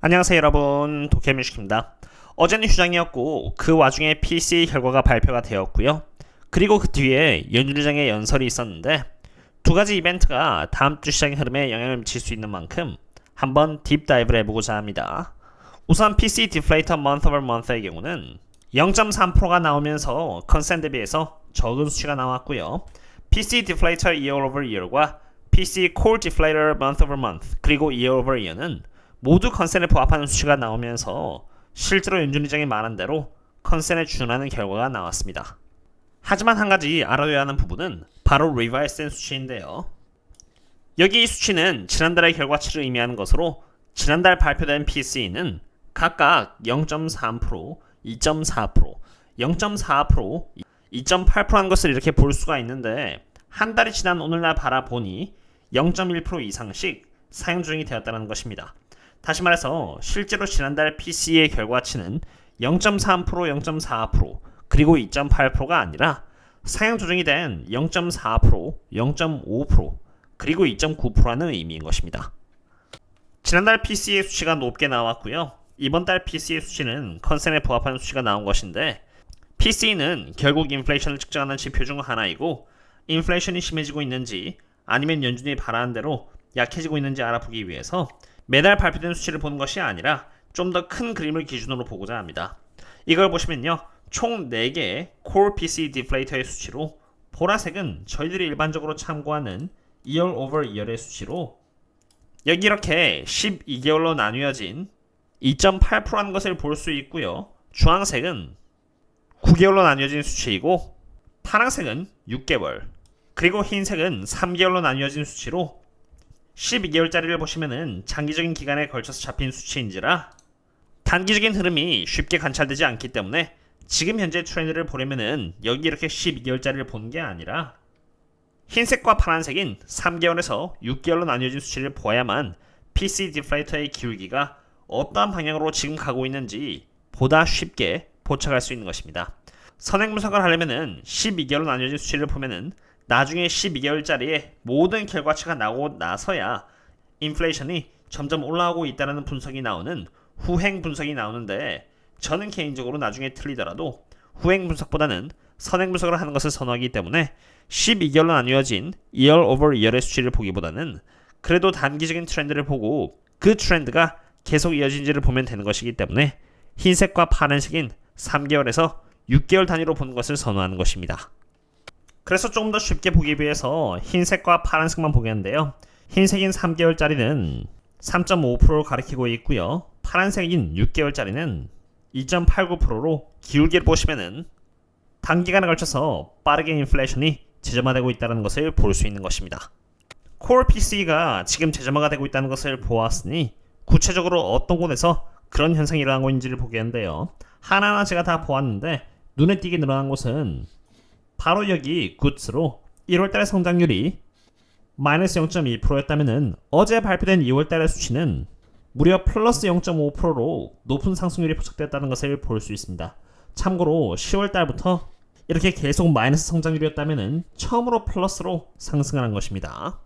안녕하세요 여러분, 도케뮤식입니다. 어제는 휴장이었고 그 와중에 PC 결과가 발표가 되었고요. 그리고 그 뒤에 연휴장의 연설이 있었는데 두 가지 이벤트가 다음 주 시장의 흐름에 영향을 미칠 수 있는 만큼 한번 딥다이브를 해보고자 합니다. 우선 PC 디플레이터 month over month의 경우는 0.3%가 나오면서 컨센 대비해서 적은 수치가 나왔고요. PC 디플레이터 year over year과 PC core deflator month over month 그리고 year over year는 모두 컨센에 부합하는 수치가 나오면서 실제로 연준의장이 말한 대로 컨센에 준하는 결과가 나왔습니다. 하지만 한 가지 알아둬야 하는 부분은 바로 리바이스된 수치인데요. 여기 이 수치는 지난달의 결과치를 의미하는 것으로 지난달 발표된 PC는 각각 0.3%, 2.4%, 0.4%, 2.8%한 것을 이렇게 볼 수가 있는데 한 달이 지난 오늘날 바라보니 0.1% 이상씩 사용 중이 되었다는 것입니다. 다시 말해서 실제로 지난달 PC의 결과치는 0.3%, 0.4% 그리고 2.8%가 아니라 사용 조정이 된 0.4%, 0.5% 그리고 2.9%라는 의미인 것입니다. 지난달 PC의 수치가 높게 나왔고요. 이번 달 PC의 수치는 컨센에 부합하는 수치가 나온 것인데 PC는 결국 인플레이션을 측정하는 지표 중 하나이고 인플레이션이 심해지고 있는지 아니면 연준이 바라는 대로 약해지고 있는지 알아보기 위해서 매달 발표된 수치를 보는 것이 아니라 좀 더 큰 그림을 기준으로 보고자 합니다. 이걸 보시면요. 총 4개의 Core PC Deflator의 수치로 보라색은 저희들이 일반적으로 참고하는 Year over Year의 수치로 여기 이렇게 12개월로 나뉘어진 2.8%라는 것을 볼 수 있고요. 주황색은 9개월로 나뉘어진 수치이고 파란색은 6개월 그리고 흰색은 3개월로 나뉘어진 수치로 12개월짜리를 보시면은 장기적인 기간에 걸쳐서 잡힌 수치인지라 단기적인 흐름이 쉽게 관찰되지 않기 때문에 지금 현재 트렌드를 보려면은 여기 이렇게 12개월짜리를 보는 게 아니라 흰색과 파란색인 3개월에서 6개월로 나뉘어진 수치를 보아야만 PC 디플레이터의 기울기가 어떠한 방향으로 지금 가고 있는지 보다 쉽게 포착할 수 있는 것입니다. 선행 분석을 하려면은 12개월로 나뉘어진 수치를 보면은 나중에 12개월짜리의 모든 결과치가 나오고 나서야 인플레이션이 점점 올라오고 있다는 분석이 나오는 후행 분석이 나오는데 저는 개인적으로 나중에 틀리더라도 후행 분석보다는 선행 분석을 하는 것을 선호하기 때문에 12개월로 나뉘어진 year over year의 수치를 보기보다는 그래도 단기적인 트렌드를 보고 그 트렌드가 계속 이어진지를 보면 되는 것이기 때문에 흰색과 파란색인 3개월에서 6개월 단위로 보는 것을 선호하는 것입니다. 그래서 조금 더 쉽게 보기 위해서 흰색과 파란색만 보겠는데요. 흰색인 3개월짜리는 3.5%를 가리키고 있고요. 파란색인 6개월짜리는 2.89%로 기울기를 보시면은 단기간에 걸쳐서 빠르게 인플레이션이 재점화되고 있다는 것을 볼 수 있는 것입니다. Core PC가 지금 재점화가 되고 있다는 것을 보았으니 구체적으로 어떤 곳에서 그런 현상이 일어나고 있는지를 보겠는데요. 하나하나 제가 다 보았는데 눈에 띄게 늘어난 곳은 바로 여기 굿스로 1월달의 성장률이 마이너스 0.2%였다면 어제 발표된 2월달의 수치는 무려 플러스 0.5%로 높은 상승률이 포착되었다는 것을 볼 수 있습니다. 참고로 10월달부터 이렇게 계속 마이너스 성장률이었다면 처음으로 플러스로 상승을 한 것입니다.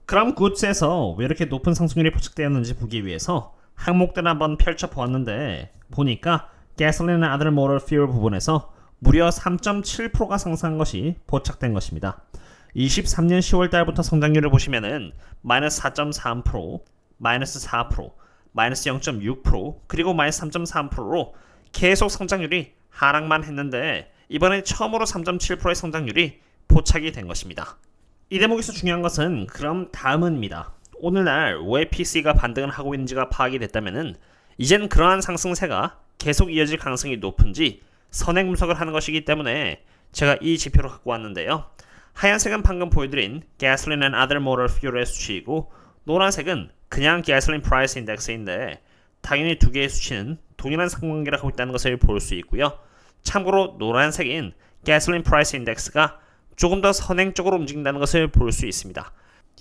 그럼 굿스에서 왜 이렇게 높은 상승률이 포착되었는지 보기 위해서 항목들을 한번 펼쳐보았는데 보니까 gasoline and other motor fuel 부분에서 무려 3.7%가 상승한 것이 포착된 것입니다. 23년 10월달부터 성장률을 보시면은 마이너스 4.3%, 마이너스 4%, 마이너스 0.6% 그리고 마이너스 3.3%로 계속 성장률이 하락만 했는데 이번에 처음으로 3.7%의 성장률이 포착이 된 것입니다. 이 대목에서 중요한 것은 그럼 다음은입니다. 오늘날 왜 PC가 반등을 하고 있는지가 파악이 됐다면은 이젠 그러한 상승세가 계속 이어질 가능성이 높은지 선행 분석을 하는 것이기 때문에 제가 이 지표를 갖고 왔는데요. 하얀색은 방금 보여드린 gasoline and other motor fuel의 수치이고 노란색은 그냥 gasoline price index인데 당연히 두 개의 수치는 동일한 상관관계를 하고 있다는 것을 볼 수 있고요. 참고로 노란색인 gasoline price index가 조금 더 선행적으로 움직인다는 것을 볼 수 있습니다.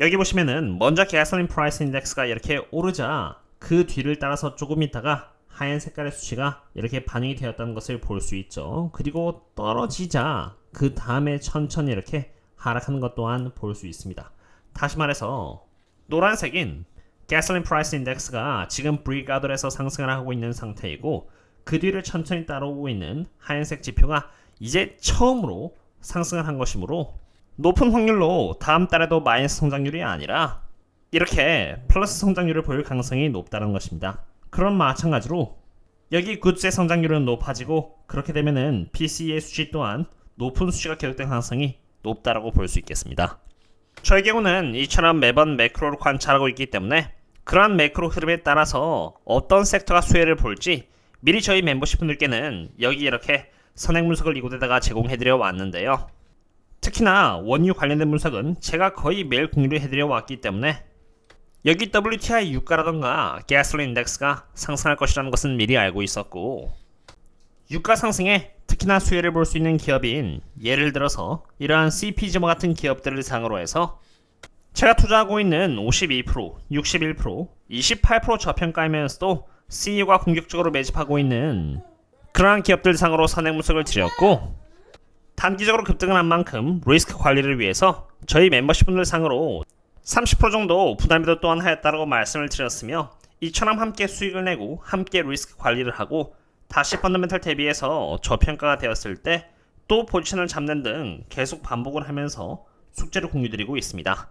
여기 보시면은 먼저 gasoline price index가 이렇게 오르자 그 뒤를 따라서 조금 있다가 하얀 색깔의 수치가 이렇게 반영이 되었다는 것을 볼 수 있죠. 그리고 떨어지자 그 다음에 천천히 이렇게 하락하는 것 또한 볼 수 있습니다. 다시 말해서 노란색인 가솔린 프라이스 인덱스가 지금 브리가드에서 상승을 하고 있는 상태이고 그 뒤를 천천히 따라오고 있는 하얀색 지표가 이제 처음으로 상승을 한 것이므로 높은 확률로 다음 달에도 마이너스 성장률이 아니라 이렇게 플러스 성장률을 보일 가능성이 높다는 것입니다. 그럼 마찬가지로 여기 굿즈의 성장률은 높아지고 그렇게 되면은 PC의 수치 또한 높은 수치가 계속될 가능성이 높다라고 볼 수 있겠습니다. 저의 경우는 이처럼 매번 매크로를 관찰하고 있기 때문에 그러한 매크로 흐름에 따라서 어떤 섹터가 수혜를 볼지 미리 저희 멤버십 분들께는 여기 이렇게 선행 분석을 이곳에다가 제공해드려 왔는데요. 특히나 원유 관련된 분석은 제가 거의 매일 공유를 해드려 왔기 때문에 여기 WTI 유가라던가 가솔린 인덱스가 상승할 것이라는 것은 미리 알고 있었고 유가 상승에 특히나 수혜를 볼 수 있는 기업인 예를 들어서 이러한 CPG모 같은 기업들을 상으로 해서 제가 투자하고 있는 52%, 61%, 28% 저평가이면서도 CEO가 공격적으로 매집하고 있는 그러한 기업들 상으로 선행 분석을 드렸고 단기적으로 급등을 한 만큼 리스크 관리를 위해서 저희 멤버십 분들 상으로 30% 정도 부담비도 또한 하였다고 말씀을 드렸으며 이처럼 함께 수익을 내고 함께 리스크 관리를 하고 다시 펀더멘털 대비해서 저평가가 되었을 때 또 포지션을 잡는 등 계속 반복을 하면서 숙제를 공유드리고 있습니다.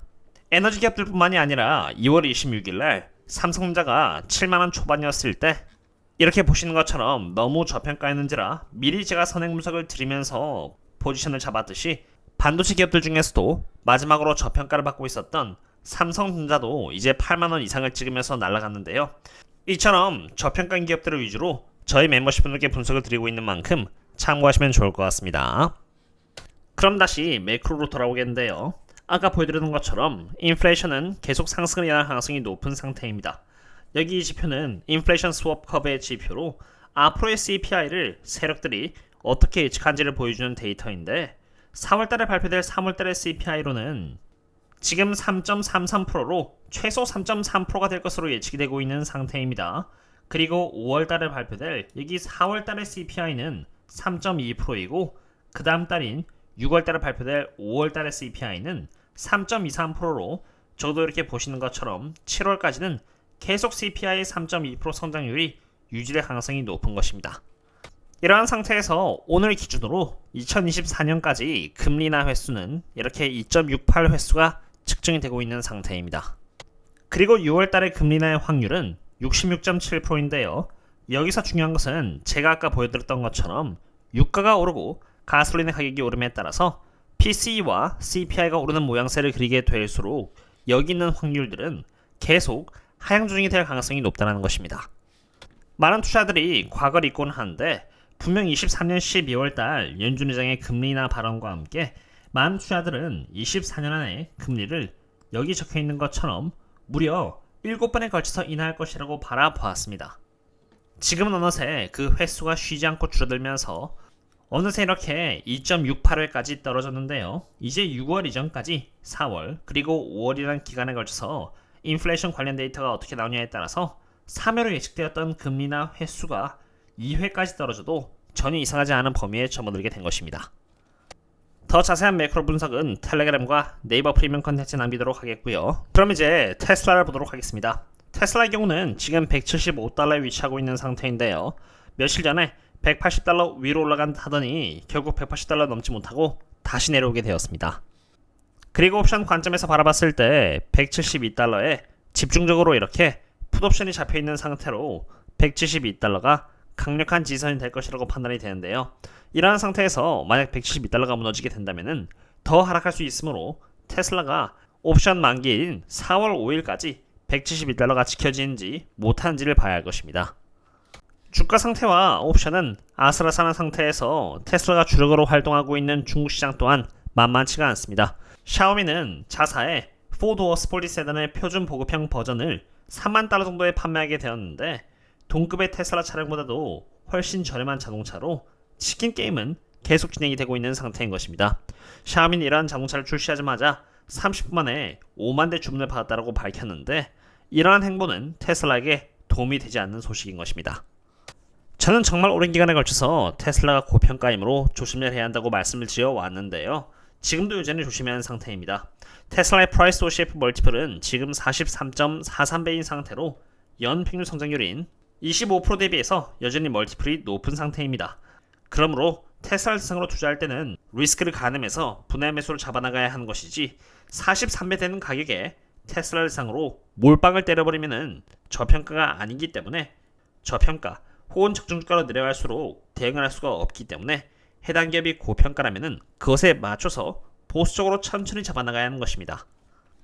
에너지 기업들 뿐만이 아니라 2월 26일날 삼성전자가 7만원 초반이었을 때 이렇게 보시는 것처럼 너무 저평가했는지라 미리 제가 선행 분석을 드리면서 포지션을 잡았듯이 반도체 기업들 중에서도 마지막으로 저평가를 받고 있었던 삼성전자도 이제 8만원 이상을 찍으면서 날아갔는데요. 이처럼 저평가인 기업들을 위주로 저희 멤버십 분들께 분석을 드리고 있는 만큼 참고하시면 좋을 것 같습니다. 그럼 다시 매크로로 돌아오겠는데요. 아까 보여드렸던 것처럼 인플레이션은 계속 상승을 이어갈 가능성이 높은 상태입니다. 여기 이 지표는 인플레이션 스왑 커브의 지표로 앞으로의 CPI를 세력들이 어떻게 예측한지를 보여주는 데이터인데 4월달에 발표될 3월달의 CPI로는 지금 3.33%로 최소 3.3%가 될 것으로 예측이 되고 있는 상태입니다. 그리고 5월달에 발표될 여기 4월달의 CPI는 3.2%이고 그 다음 달인 6월달에 발표될 5월달의 CPI는 3.23%로 저도 이렇게 보시는 것처럼 7월까지는 계속 CPI의 3.2% 성장률이 유지될 가능성이 높은 것입니다. 이러한 상태에서 오늘 기준으로 2024년까지 금리 인하 횟수는 이렇게 2.68 횟수가 측정이 되고 있는 상태입니다. 그리고 6월달의 금리 인하의 확률은 66.7%인데요. 여기서 중요한 것은 제가 아까 보여드렸던 것처럼 유가가 오르고 가솔린의 가격이 오름에 따라서 PCE와 CPI가 오르는 모양새를 그리게 될수록 여기 있는 확률들은 계속 하향 조정이 될 가능성이 높다는 것입니다. 많은 투자들이 과거를 잊고는 하는데 분명 23년 12월달 연준 의장의 금리 인하 발언과 함께 많은 투자들은 24년 안에 금리를 여기 적혀있는 것처럼 무려 7번에 걸쳐서 인하할 것이라고 바라보았습니다. 지금은 어느새 그 횟수가 쉬지 않고 줄어들면서 어느새 이렇게 2.68회까지 떨어졌는데요. 이제 6월 이전까지 4월 그리고 5월이라는 기간에 걸쳐서 인플레이션 관련 데이터가 어떻게 나오냐에 따라서 3회로 예측되었던 금리 인하 횟수가 2회까지 떨어져도 전혀 이상하지 않은 범위에 접어들게 된 것입니다. 더 자세한 매크로 분석은 텔레그램과 네이버 프리미엄 컨텐츠 남기도록 하겠고요. 그럼 이제 테슬라를 보도록 하겠습니다. 테슬라의 경우는 지금 175달러에 위치하고 있는 상태인데요. 며칠 전에 180달러 위로 올라간 하더니 결국 180달러 넘지 못하고 다시 내려오게 되었습니다. 그리고 옵션 관점에서 바라봤을 때 172달러에 집중적으로 이렇게 풋옵션이 잡혀있는 상태로 172달러가 강력한 지지선이 될 것이라고 판단이 되는데요. 이러한 상태에서 만약 172달러가 무너지게 된다면 더 하락할 수 있으므로 테슬라가 옵션 만기인 4월 5일까지 172달러가 지켜지는지 못하는지를 봐야 할 것입니다. 주가 상태와 옵션은 아슬아슬한 상태에서 테슬라가 주력으로 활동하고 있는 중국 시장 또한 만만치가 않습니다. 샤오미는 자사의 4도어 스포츠 세단의 표준 보급형 버전을 3만 달러 정도에 판매하게 되었는데 동급의 테슬라 차량보다도 훨씬 저렴한 자동차로 치킨 게임은 계속 진행이 되고 있는 상태인 것입니다. 샤오미는 이러한 자동차를 출시하자마자 30분 만에 5만 대 주문을 받았다고 밝혔는데 이러한 행보는 테슬라에게 도움이 되지 않는 소식인 것입니다. 저는 정말 오랜 기간에 걸쳐서 테슬라가 고평가이므로 조심을 해야 한다고 말씀을 드려 왔는데요. 지금도 여전히 조심해야 하는 상태입니다. 테슬라의 프라이스 OCF 멀티플은 지금 43.43배인 상태로 연 평균 성장률인 25% 대비해서 여전히 멀티플이 높은 상태입니다. 그러므로 테슬라를 대상으로 투자할 때는 리스크를 가늠해서 분할 매수를 잡아나가야 하는 것이지 43배 되는 가격에 테슬라를 대상으로 몰빵을 때려버리면 저평가가 아니기 때문에 저평가 혹은 적정 주가로 내려갈수록 대응을 할 수가 없기 때문에 해당 기업이 고평가라면 그것에 맞춰서 보수적으로 천천히 잡아나가야 하는 것입니다.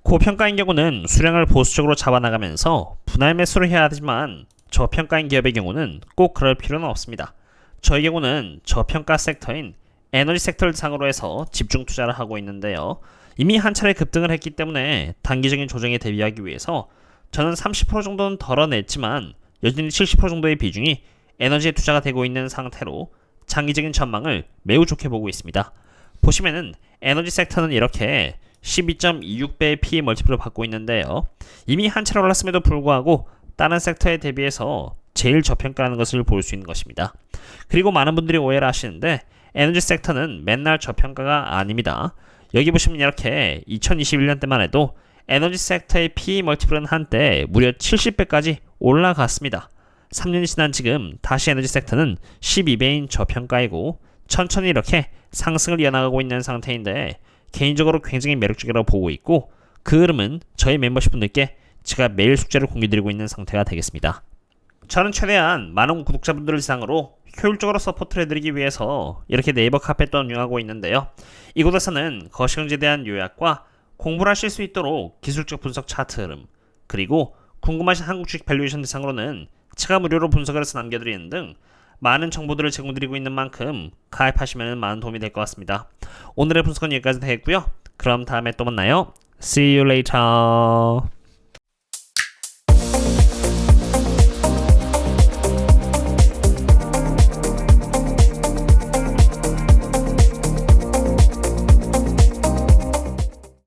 고평가인 경우는 수량을 보수적으로 잡아나가면서 분할 매수를 해야 하지만 저평가인 기업의 경우는 꼭 그럴 필요는 없습니다. 저의 경우는 저평가 섹터인 에너지 섹터를 상으로 해서 집중 투자를 하고 있는데요. 이미 한 차례 급등을 했기 때문에 단기적인 조정에 대비하기 위해서 저는 30% 정도는 덜어냈지만 여전히 70% 정도의 비중이 에너지에 투자가 되고 있는 상태로 장기적인 전망을 매우 좋게 보고 있습니다. 보시면은 에너지 섹터는 이렇게 12.26배의 PE 멀티플을 받고 있는데요. 이미 한 차례 올랐음에도 불구하고 다른 섹터에 대비해서 제일 저평가라는 것을 볼 수 있는 것입니다. 그리고 많은 분들이 오해를 하시는데 에너지 섹터는 맨날 저평가가 아닙니다. 여기 보시면 이렇게 2021년 때만 해도 에너지 섹터의 PE 멀티플은 한때 무려 70배까지 올라갔습니다. 3년이 지난 지금 다시 에너지 섹터는 12배인 저평가이고 천천히 이렇게 상승을 이어나가고 있는 상태인데 개인적으로 굉장히 매력적이라고 보고 있고 그 흐름은 저희 멤버십 분들께 제가 매일 숙제를 공유드리고 있는 상태가 되겠습니다. 저는 최대한 많은 구독자분들을 대상으로 효율적으로 서포트를 해드리기 위해서 이렇게 네이버 카페도 운영하고 있는데요. 이곳에서는 거시경제에 대한 요약과 공부를 하실 수 있도록 기술적 분석 차트 흐름, 그리고 궁금하신 한국 주식 밸류에이션 대상으로는 제가 무료로 분석을 해서 남겨드리는 등 많은 정보들을 제공드리고 있는 만큼 가입하시면 많은 도움이 될 것 같습니다. 오늘의 분석은 여기까지 되겠고요. 그럼 다음에 또 만나요. See you later.